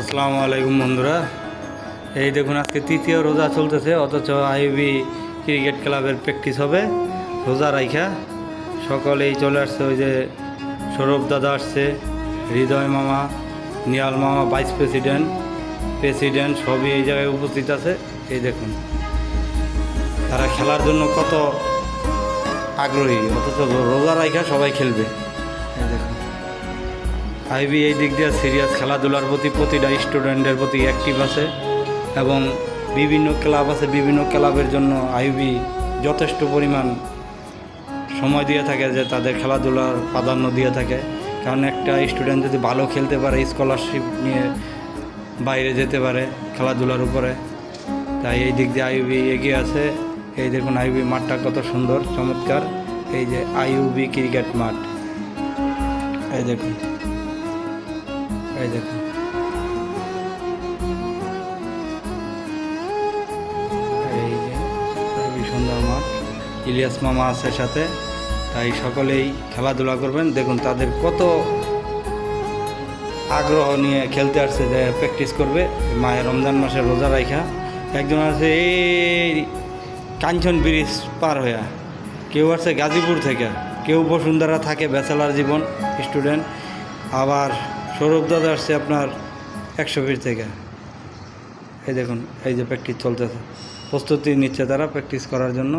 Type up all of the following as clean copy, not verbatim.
আসসালামু আলাইকুম বন্ধুরা। এই দেখুন আজকে তৃতীয় রোজা চলতেছে, অথচ আইবি ক্রিকেট ক্লাবের প্র্যাকটিস হবে রোজা রাইখা। সকলেই চলে আসছে, ওই যে সৌরভ দাদা আসছে, হৃদয় মামা, নিয়াল মামা, ভাইস প্রেসিডেন্ট সবই এই জায়গায় উপস্থিত আছে। এই দেখুন তারা খেলার জন্য কত আগ্রহী, অথচ রোজা রাইখা সবাই খেলবে। এই দেখুন আইবি এই দিক দিয়ে সিরিয়াস, খেলাধুলার প্রতি প্রতিটা স্টুডেন্টের প্রতি অ্যাক্টিভ আছে এবং বিভিন্ন ক্লাব আছে, বিভিন্ন ক্লাবের জন্য আইবি যথেষ্ট পরিমাণ সময় দিয়ে থাকে, যে তাদের খেলাধুলার প্রাধান্য দিয়ে থাকে। কারণ একটা স্টুডেন্ট যদি ভালো খেলতে পারে, স্কলারশিপ নিয়ে বাইরে যেতে পারে খেলাধুলার উপরে, তাই এই দিক দিয়ে আইবি এগিয়ে আছে। এই দেখুন আইবি মাঠটা কত সুন্দর চমৎকার, এই যে আইবি ক্রিকেট মাঠ। এই দেখুন, এই দেখুন এই যে খুবই সুন্দর মাঠ। ইলিয়াস মামা আছে সাথে, তাই সকলেই খেলাধুলা করবেন। দেখুন তাদের কত আগ্রহ নিয়ে খেলতে আসছে, যে প্র্যাকটিস করবে মায়ের রমজান মাসে রোজা রাইখা। একজন আছে এই কাঞ্চন ব্রিজ পার হইয়া, কেউ আসছে গাজীপুর থেকে, কেউ বসুন্ধরা থাকে, ব্যাচেলার জীবন স্টুডেন্ট, আবার সৌরভ দাদা আসছে আপনার 100 ফিট থেকে। এই দেখুন এই যে প্র্যাকটিস চলতেছে, প্রস্তুতি নিচ্ছে তারা প্র্যাকটিস করার জন্য।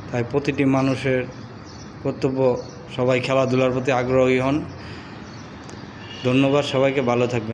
তাই প্রতিটি মানুষের কর্তব্য সবাই খেলাধুলার প্রতি আগ্রহী হন। ধন্যবাদ সবাইকে, ভালো থাকবেন।